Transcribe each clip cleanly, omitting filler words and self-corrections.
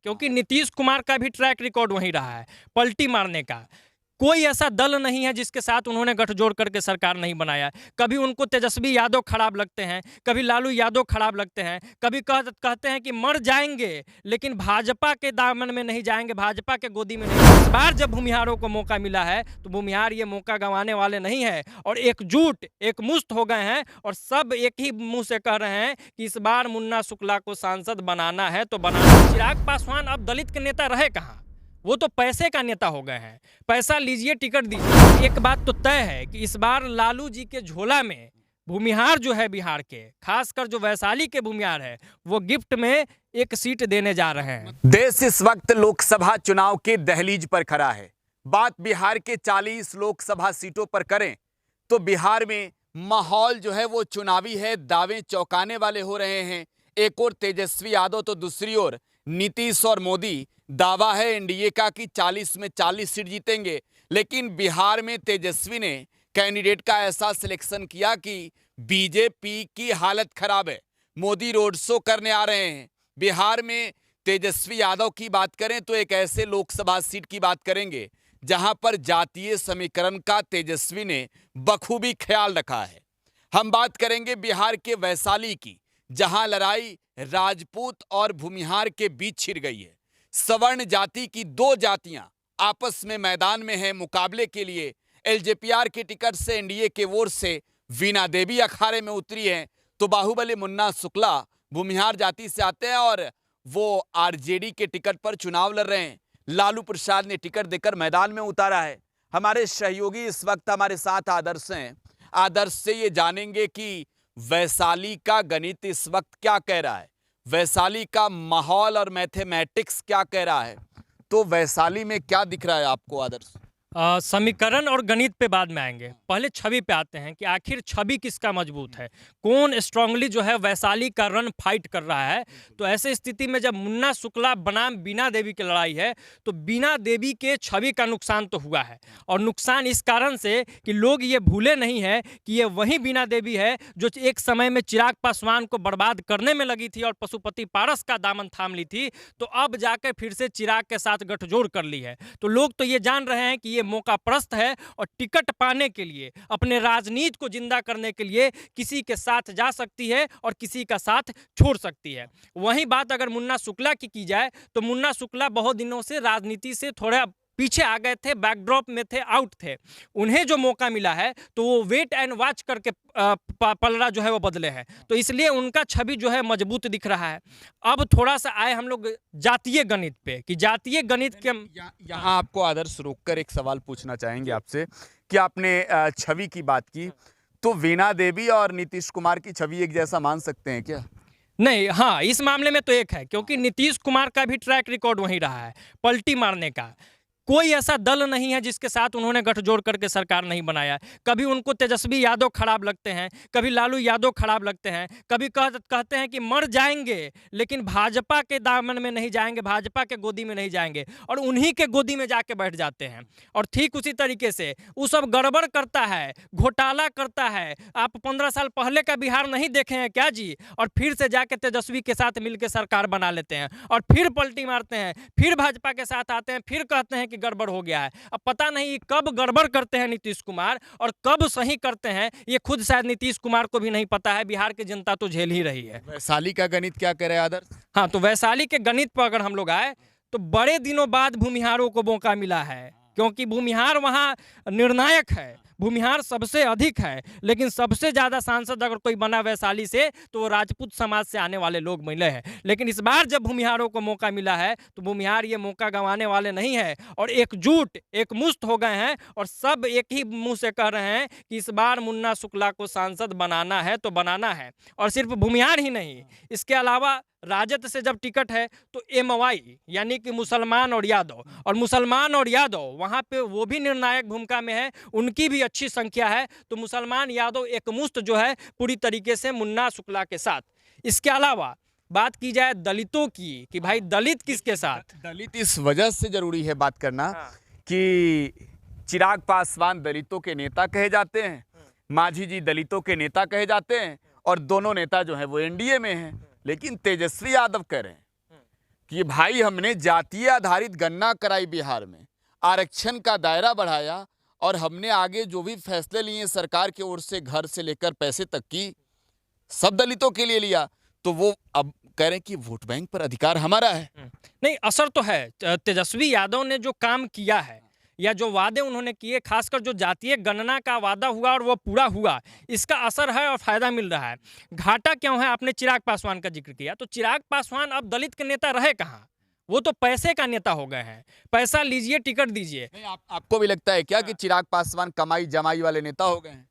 क्योंकि नीतीश कुमार का भी ट्रैक रिकॉर्ड वहीं रहा है, पलटी मारने का। कोई ऐसा दल नहीं है जिसके साथ उन्होंने गठजोड़ करके सरकार नहीं बनाया। कभी उनको तेजस्वी यादव खराब लगते हैं, कभी लालू यादव खराब लगते हैं, कभी कहते हैं कि मर जाएंगे लेकिन भाजपा के दामन में नहीं जाएंगे, भाजपा के गोदी में नहीं। इस बार जब भूमिहारों को मौका मिला है तो भूमिहार ये मौका गंवाने वाले नहीं है और एकजुट एकमुश्त हो गए हैं और सब एक ही मुंह से कह रहे हैं कि इस बार मुन्ना शुक्ला को सांसद बनाना है तो बनाना। चिराग पासवान अब दलित के नेता रहे कहाँ, वो तो पैसे का नेता हो गए हैं। पैसा लीजिए, टिकट दीजिए। एक बात तो तय है कि इस बार लालू जी के झोला में भूमिहार जो है बिहार के, खासकर जो वैशाली के भूमिहार है, वो गिफ्ट में एक सीट देने जा रहे हैं। देश इस वक्त लोकसभा चुनाव के दहलीज पर खड़ा है। बात बिहार के 40 लोकसभा सीटों पर करें तो बिहार में माहौल जो है वो चुनावी है, दावे चौंकाने वाले हो रहे हैं। एक और तेजस्वी यादव तो दूसरी ओर नीतीश और मोदी। दावा है एनडीए का कि 40 में 40 सीट जीतेंगे, लेकिन बिहार में तेजस्वी ने कैंडिडेट का ऐसा सिलेक्शन किया कि बीजेपी की हालत खराब है। मोदी रोड शो करने आ रहे हैं। बिहार में तेजस्वी यादव की बात करें तो एक ऐसे लोकसभा सीट की बात करेंगे जहां पर जातीय समीकरण का तेजस्वी ने बखूबी ख्याल रखा है। हम बात करेंगे बिहार के वैशाली की, जहां लड़ाई राजपूत और भूमिहार के बीच छिड़ गई है। सवर्ण जाति की दो जातियां आपस में मैदान में हैं मुकाबले के लिए। एलजेपीआर के टिकट से एनडीए के ओर से वीणा देवी अखाड़े में उतरी हैं, तो बाहुबली मुन्ना शुक्ला भूमिहार जाति से आते हैं और वो आरजेडी के टिकट पर चुनाव लड़ रहे हैं। लालू प्रसाद ने टिकट देकर मैदान में उतारा है। हमारे सहयोगी इस वक्त हमारे साथ आदर्श हैं। आदर्श से ये जानेंगे कि वैशाली का गणित इस वक्त क्या कह रहा है, वैशाली का माहौल और मैथमेटिक्स क्या कह रहा है। तो वैशाली में क्या दिख रहा है आपको आदर्श? समीकरण और गणित पे बाद में आएंगे, पहले छवि पे आते हैं कि आखिर छवि किसका मजबूत है, कौन स्ट्रांगली जो है वैशाली का रन फाइट कर रहा है। तो ऐसे स्थिति में जब मुन्ना शुक्ला बनाम बीना देवी की लड़ाई है तो बीना देवी के छवि का नुकसान तो हुआ है, और नुकसान इस कारण से कि लोग ये भूले नहीं है कि ये वही बीना देवी है जो एक समय में चिराग पासवान को बर्बाद करने में लगी थी और पशुपति पारस का दामन थाम ली थी, तो अब जाकर फिर से चिराग के साथ गठजोड़ कर ली है। तो लोग तो ये जान रहे हैं कि ये मौका प्रस्त है और टिकट पाने के लिए, अपने राजनीति को जिंदा करने के लिए किसी के साथ जा सकती है और किसी का साथ छोड़ सकती है। वहीं बात अगर मुन्ना शुक्ला की जाए तो मुन्ना शुक्ला बहुत दिनों से राजनीति से थोड़ा पीछे आ गए थे, बैकड्रॉप में थे, आउट थे। उन्हें जो मौका मिला है तो वो वेट एंड वॉच करके पलड़ा जो है वो बदले हैं, तो इसलिए उनका छवि जो है मजबूत दिख रहा है। अब थोड़ा सा आए हम लोग जातीय गणित पे कि जातीय गणित के यहाँ आपको आदर्श रोककर एक सवाल पूछना चाहेंगे आपसे कि आपने छवि की बात की, तो वीणा देवी और नीतीश कुमार की छवि एक जैसा मान सकते हैं क्या? नहीं, हाँ, इस मामले में तो एक है, क्योंकि नीतीश कुमार का भी ट्रैक रिकॉर्ड वहीं रहा है, पलटी मारने का। कोई ऐसा दल नहीं है जिसके साथ उन्होंने गठजोड़ करके सरकार नहीं बनाया। कभी उनको तेजस्वी यादव खराब लगते हैं, कभी लालू यादव खराब लगते हैं, कभी कहते हैं कि मर जाएंगे लेकिन भाजपा के दामन में नहीं जाएंगे, भाजपा के गोदी में नहीं जाएंगे, और उन्हीं के गोदी में जाके बैठ जाते हैं। और ठीक उसी तरीके से वो सब गड़बड़ करता है, घोटाला करता है। आप 15 साल पहले का बिहार नहीं देखे हैं क्या जी? और फिर से जाके तेजस्वी के साथ मिलकर सरकार बना लेते हैं और फिर पलटी मारते हैं, फिर भाजपा के साथ आते हैं, फिर कहते हैं कि गड़बड़ हो गया है। अब पता नहीं कब गड़बड़ करते हैं नीतीश कुमार और कब सही करते हैं, ये खुद शायद नीतीश कुमार को भी नहीं पता है। बिहार की जनता तो झेल ही रही है। वैशाली का गणित क्या कह रहे हैं आदर्श? हाँ, तो वैशाली के गणित पर अगर हम लोग आए तो बड़े दिनों बाद भूमिहारों को मौका मिला है, क्योंकि भूमिहार वहाँ निर्णायक है, भूमिहार सबसे अधिक है। लेकिन सबसे ज़्यादा सांसद अगर कोई बना वैशाली से तो वो राजपूत समाज से आने वाले लोग मिले हैं। लेकिन इस बार जब भूमिहारों को मौका मिला है तो भूमिहार ये मौका गंवाने वाले नहीं है और एकजुट एकमुश्त हो गए हैं और सब एक ही मुंह से कह रहे हैं कि इस बार मुन्ना शुक्ला को सांसद बनाना है तो बनाना है। और सिर्फ भूमिहार ही नहीं, इसके अलावा राजद से जब टिकट है तो एमवाई यानी कि मुसलमान और यादव, और मुसलमान और यादव वहाँ पे वो भी निर्णायक भूमिका में है, उनकी भी अच्छी संख्या है। तो मुसलमान यादव एकमुश्त जो है पूरी तरीके से मुन्ना शुक्ला के साथ। इसके अलावा बात की जाए दलितों की कि भाई दलित किसके साथ, दलित इस वजह से जरूरी है बात करना कि चिराग पासवान दलितों के नेता कहे जाते हैं, मांझी जी दलितों के नेता कहे जाते हैं, और दोनों नेता जो हैं वो एनडीए में हैं। लेकिन तेजस्वी यादव कह रहे हैं कि भाई हमने जातीय आधारित गणना कराई बिहार में, आरक्षण का दायरा बढ़ाया और हमने आगे जो भी फैसले लिए सरकार की ओर से, घर से लेकर पैसे तक की, सब दलितों के लिए लिया, तो वो अब कह रहे हैं कि वोट बैंक पर अधिकार हमारा है। नहीं, असर तो है। तेजस्वी यादव ने जो काम किया है या जो वादे उन्होंने किए, खासकर जो जातीय गणना का वादा हुआ और वो पूरा हुआ, इसका असर है और फायदा मिल रहा है। घाटा क्यों है? आपने चिराग पासवान का जिक्र किया, तो चिराग पासवान अब दलित के नेता रहे कहाँ? वो तो पैसे का नेता हो गए हैं। पैसा लीजिए, टिकट दीजिए। नहीं, आपको भी लगता है क्या कि चिराग पासवान कमाई जमाई वाले नेता हो गए हैं?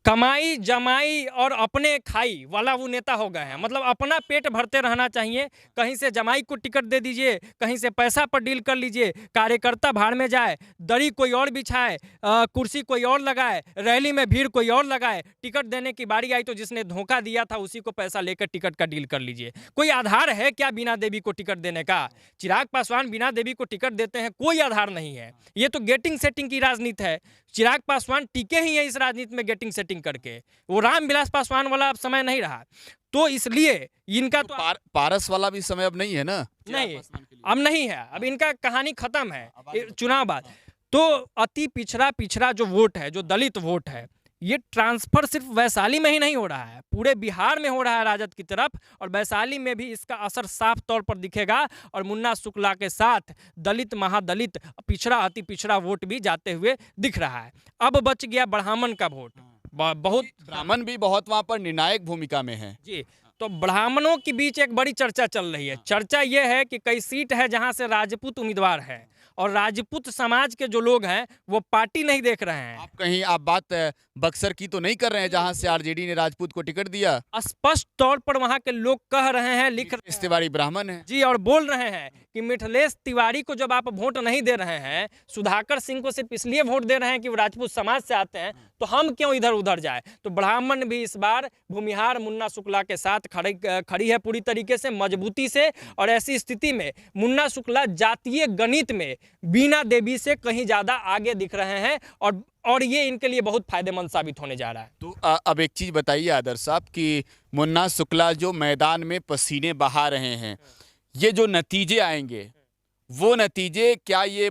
कमाई जमाई और अपने खाई वाला वो नेता हो गए हैं। मतलब अपना पेट भरते रहना चाहिए। कहीं से जमाई को टिकट दे दीजिए, कहीं से पैसा पर डील कर लीजिए, कार्यकर्ता भाड़ में जाए, दरी कोई और बिछाए, कुर्सी कोई और लगाए, रैली में भीड़ कोई और लगाए, टिकट देने की बारी आई तो जिसने धोखा दिया था उसी को पैसा लेकर टिकट का डील कर लीजिए। कोई आधार है क्या बीना देवी को टिकट देने का? चिराग पासवान बीना देवी को टिकट देते हैं, कोई आधार नहीं है। ये तो गेटिंग सेटिंग की राजनीति है। चिराग पासवान टिके ही है इस राजनीति में गेटिंग सेटिंग करके। वो रामविलास पासवान वाला अब समय नहीं रहा, तो इसलिए इनका तो पारस वाला भी समय अब नहीं है ना? नहीं, अब नहीं है। अब इनका कहानी खत्म है चुनाव बाद। तो अति पिछड़ा जो वोट है, जो दलित वोट है, ये ट्रांसफर सिर्फ वैशाली में ही नहीं हो रहा है, पूरे बिहार में हो रहा है राजद की तरफ। और वैशाली में भी इसका असर साफ तौर पर दिखेगा और मुन्ना शुक्ला के साथ दलित, महादलित, पिछड़ा, अति पिछड़ा वोट भी जाते हुए दिख रहा है। अब बच गया ब्राह्मण का वोट। बहुत ब्राह्मण भी बहुत वहां पर निर्णायक भूमिका में है जी। तो ब्राह्मणों के बीच एक बड़ी चर्चा चल रही है। चर्चा यह है कि कई सीट है जहां से राजपूत उम्मीदवार है और राजपूत समाज के जो लोग हैं वो पार्टी नहीं देख रहे हैं। आप बात बक्सर की तो नहीं कर रहे हैं जहां से आरजेडी ने राजपूत को टिकट दिया? स्पष्ट तौर पर वहां के लोग कह रहे हैं, लिख रहे हैं, तिवारी ब्राह्मण है जी, और बोल रहे हैं कि मिथिलेश तिवारी को जब आप वोट नहीं दे रहे हैं, सुधाकर सिंह को सिर्फ इसलिए वोट दे रहे हैं कि वो राजपूत समाज से आते हैं, तो हम क्यों इधर उधर जाए। तो ब्राह्मण भी इस बार भूमिहार मुन्ना शुक्ला के साथ खड़ी है पूरी तरीके से, मजबूती से। और ऐसी स्थिति में मुन्ना शुक्ला जातीय गणित में बीना देवी से कहीं ज्यादा आगे दिख रहे हैं और ये इनके लिए बहुत फायदेमंद साबित होने जा रहा है। तो अब एक चीज बताइए आदर्श साहब कि मुन्ना शुक्ला जो मैदान में पसीने बहा रहे हैं, ये जो नतीजे आएंगे, वो नतीजे क्या ये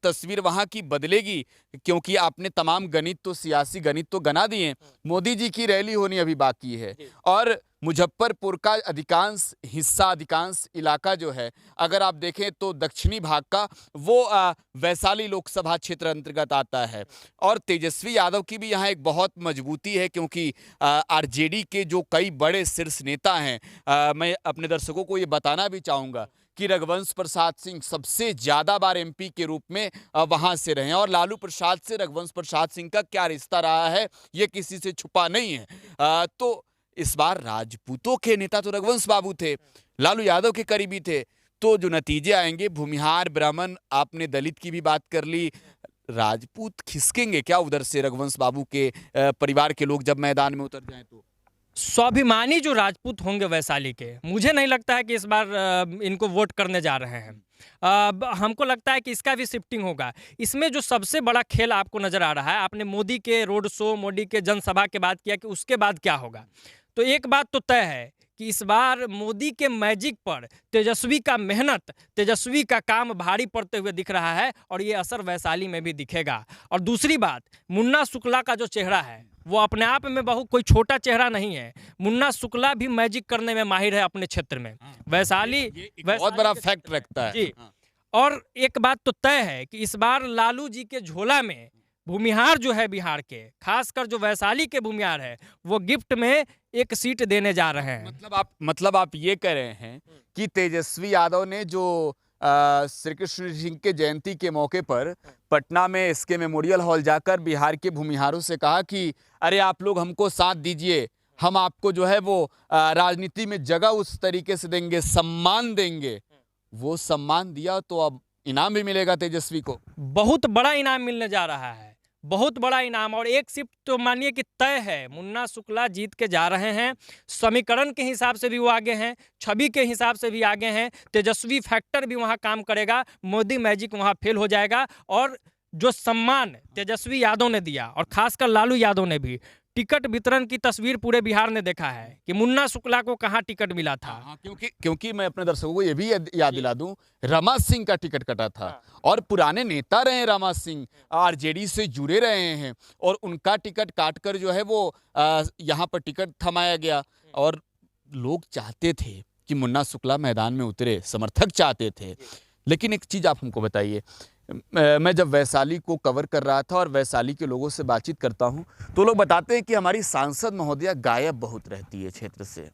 तस्वीर वहां की बदलेगी? क्योंकि आपने तमाम गणित तो, सियासी गणित तो गना दिए। मोदी जी की रैली होनी अभी बाकी है और मुजफ्फरपुर का अधिकांश इलाका जो है, अगर आप देखें तो दक्षिणी भाग का, वो वैशाली लोकसभा क्षेत्र अंतर्गत आता है। और तेजस्वी यादव की भी यहाँ एक बहुत मजबूती है क्योंकि आरजेडी के जो कई बड़े शीर्ष नेता हैं, मैं अपने दर्शकों को ये बताना भी चाहूँगा कि रघुवंश प्रसाद सिंह सबसे ज्यादा बार एमपी के रूप में वहां से रहे हैं और लालू प्रसाद से रघुवंश प्रसाद सिंह का क्या रिश्ता रहा है ये किसी से छुपा नहीं है। तो इस बार राजपूतों के नेता तो रघुवंश बाबू थे, लालू यादव के करीबी थे। तो जो नतीजे आएंगे, भूमिहार, ब्राह्मण, आपने दलित की भी बात कर ली, राजपूत खिसकेंगे क्या उधर से रघुवंश बाबू के परिवार के लोग जब मैदान में उतर जाएं? तो स्वाभिमानी जो राजपूत होंगे वैशाली के, मुझे नहीं लगता है कि इस बार इनको वोट करने जा रहे हैं। हमको लगता है कि इसका भी शिफ्टिंग होगा। इसमें जो सबसे बड़ा खेल आपको नजर आ रहा है, आपने मोदी के रोड शो, मोदी के जनसभा के बाद किया कि उसके बाद क्या होगा। तो एक बात तो तय है कि इस बार मोदी के मैजिक पर तेजस्वी का मेहनत, तेजस्वी का काम भारी पड़ते हुए दिख रहा है और ये असर वैशाली में भी दिखेगा। और दूसरी बात, मुन्ना शुक्ला का जो चेहरा है वो अपने आप में बहुत कोई छोटा चेहरा नहीं है। मुन्ना शुक्ला भी मैजिक करने में माहिर है अपने क्षेत्र में। वैशाली बहुत बड़ा फैक्ट रखता है जी। और एक बात तो तय है कि इस बार लालू जी के झोला में भूमिहार जो है बिहार के, खासकर जो वैशाली के भूमिहार है, वो गिफ्ट में एक सीट देने जा रहे हैं। मतलब आप ये कह रहे हैं कि तेजस्वी यादव ने जो श्री कृष्ण सिंह के जयंती के मौके पर पटना में एसके मेमोरियल हॉल जाकर बिहार के भूमिहारों से कहा कि अरे आप लोग हमको साथ दीजिए, हम आपको जो है वो राजनीति में जगह उस तरीके से देंगे, सम्मान देंगे। वो सम्मान दिया तो अब इनाम भी मिलेगा तेजस्वी को, बहुत बड़ा इनाम मिलने जा रहा है, बहुत बड़ा इनाम। और एक शिफ्ट तो मानिए कि तय है, मुन्ना शुक्ला जीत के जा रहे हैं। समीकरण के हिसाब से भी वो आगे हैं, छवि के हिसाब से भी आगे हैं। तेजस्वी फैक्टर भी वहाँ काम करेगा, मोदी मैजिक वहाँ फेल हो जाएगा। और जो सम्मान तेजस्वी यादव ने दिया और खासकर लालू यादव ने भी, टिकट वितरण की तस्वीर पूरे बिहार ने देखा है कि मुन्ना शुक्ला को कहाँ टिकट मिला था। हाँ, क्योंकि मैं अपने दर्शकों को ये भी याद दिला दूं, रमा सिंह का टिकट कटा था और पुराने नेता रहे रमा सिंह, आरजेडी से जुड़े रहे हैं और उनका टिकट काटकर जो है वो यहाँ पर टिकट थमाया गया और लोग चाहते थे कि मुन्ना शुक्ला मैदान में उतरे, समर्थक चाहते थे। लेकिन एक चीज़ आप हमको बताइए, मैं जब वैशाली को कवर कर रहा था और वैशाली के लोगों से बातचीत करता हूं तो लोग बताते हैं कि हमारी सांसद महोदया गायब बहुत रहती है क्षेत्र से।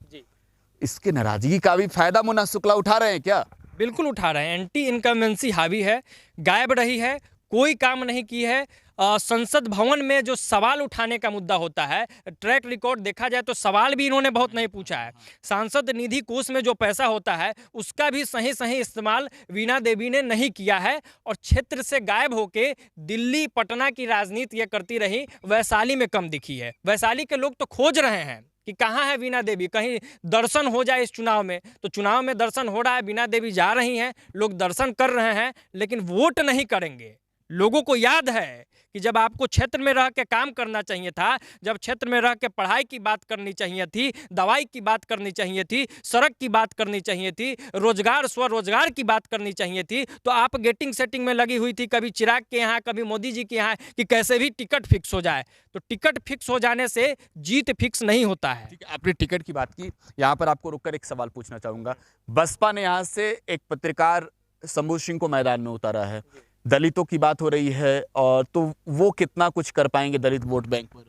इसके नाराजगी का भी फायदा मुन्ना शुक्ला उठा रहे हैं क्या? बिल्कुल उठा रहे हैं। एंटी इनकम्बेंसी हावी है, गायब रही है, कोई काम नहीं की है। संसद भवन में जो सवाल उठाने का मुद्दा होता है, ट्रैक रिकॉर्ड देखा जाए तो सवाल भी इन्होंने बहुत नहीं पूछा है। सांसद निधि कोष में जो पैसा होता है उसका भी सही सही इस्तेमाल वीणा देवी ने नहीं किया है और क्षेत्र से गायब होके दिल्ली पटना की राजनीति ये करती रही, वैशाली में कम दिखी है। वैशाली के लोग तो खोज रहे हैं कि कहाँ है वीणा देवी, कहीं दर्शन हो जाए इस चुनाव में। तो चुनाव में दर्शन हो रहा है, वीणा देवी जा रही हैं, लोग दर्शन कर रहे हैं, लेकिन वोट नहीं करेंगे। लोगों को याद है कि जब आपको क्षेत्र में रह के काम करना चाहिए था, जब क्षेत्र में रह के पढ़ाई की बात करनी चाहिए थी, दवाई की बात करनी चाहिए थी, सड़क की बात करनी चाहिए थी, रोजगार स्वरोजगार की बात करनी चाहिए थी, तो आप गेटिंग सेटिंग में लगी हुई थी, कभी चिराग के यहाँ, कभी मोदी जी के यहाँ, कि कैसे भी टिकट फिक्स हो जाए। तो टिकट फिक्स हो जाने से जीत फिक्स नहीं होता है। ठीक है, आपने टिकट की बात की, यहाँ पर आपको रुककर एक सवाल पूछना चाहूंगा। बसपा ने यहाँ से एक पत्रकार शंभू सिंह को मैदान में उतारा है, दलितों की बात हो रही है, और तो वो कितना कुछ कर पाएंगे दलित वोट बैंक पर?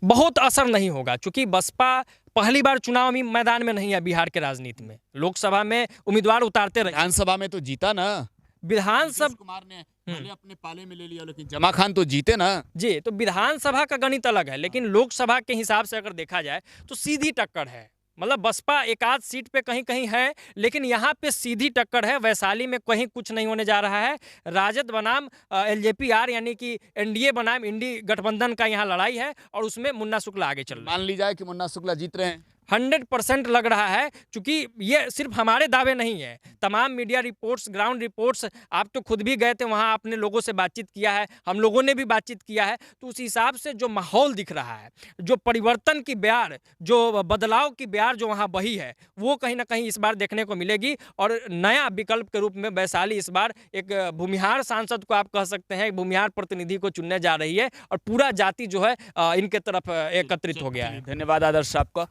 बहुत असर नहीं होगा, क्योंकि बसपा पहली बार चुनाव में मैदान में नहीं है। बिहार के राजनीति में लोकसभा में उम्मीदवार उतारते रहे, विधानसभा में तो जीता ना, विधानसभा कुमार ने पहले अपने पाले में ले लिया, लेकिन जमा खान तो जीते ना जी। तो विधानसभा का गणित अलग है, लेकिन लोकसभा के हिसाब से अगर देखा जाए तो सीधी टक्कर है। मतलब बसपा एक आध सीट पे कहीं कहीं है, लेकिन यहाँ पे सीधी टक्कर है। वैशाली में कहीं कुछ नहीं होने जा रहा है। राजद बनाम एलजेपी-आर यानी कि एनडीए बनाम इंडी गठबंधन का यहाँ लड़ाई है और उसमें मुन्ना शुक्ला आगे चल रहा है। मान ली जाए कि मुन्ना शुक्ला जीत रहे हैं, 100% लग रहा है, क्योंकि ये सिर्फ हमारे दावे नहीं है, तमाम मीडिया रिपोर्ट्स, ग्राउंड रिपोर्ट्स, आप तो खुद भी गए थे वहाँ, आपने लोगों से बातचीत किया है, हम लोगों ने भी बातचीत किया है। तो उस हिसाब से जो माहौल दिख रहा है, जो परिवर्तन की बयार, जो बदलाव की बयार जो वहाँ बही है, वो कहीं ना कहीं इस बार देखने को मिलेगी। और नया विकल्प के रूप में वैशाली इस बार एक भूमिहार सांसद को आप कह सकते हैं, एक भूमिहार प्रतिनिधि को चुनने जा रही है और पूरा जाति जो है इनके तरफ एकत्रित हो गया है। धन्यवाद आदर्श आपका।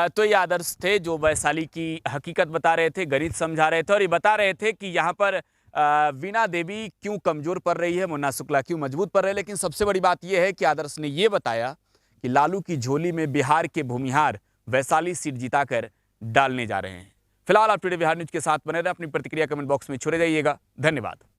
तो ये आदर्श थे जो वैशाली की हकीकत बता रहे थे, गणित समझा रहे थे और ये बता रहे थे कि यहाँ पर वीणा देवी क्यों कमजोर पड़ रही है, मुन्ना शुक्ला क्यों मजबूत पड़ रहे हैं। लेकिन सबसे बड़ी बात यह है कि आदर्श ने ये बताया कि लालू की झोली में बिहार के भूमिहार वैशाली सीट जिताकर डालने जा रहे हैं। फिलहाल आप टुडे बिहार न्यूज के साथ बने रहे, अपनी प्रतिक्रिया कमेंट बॉक्स में छोड़े जाइएगा। धन्यवाद।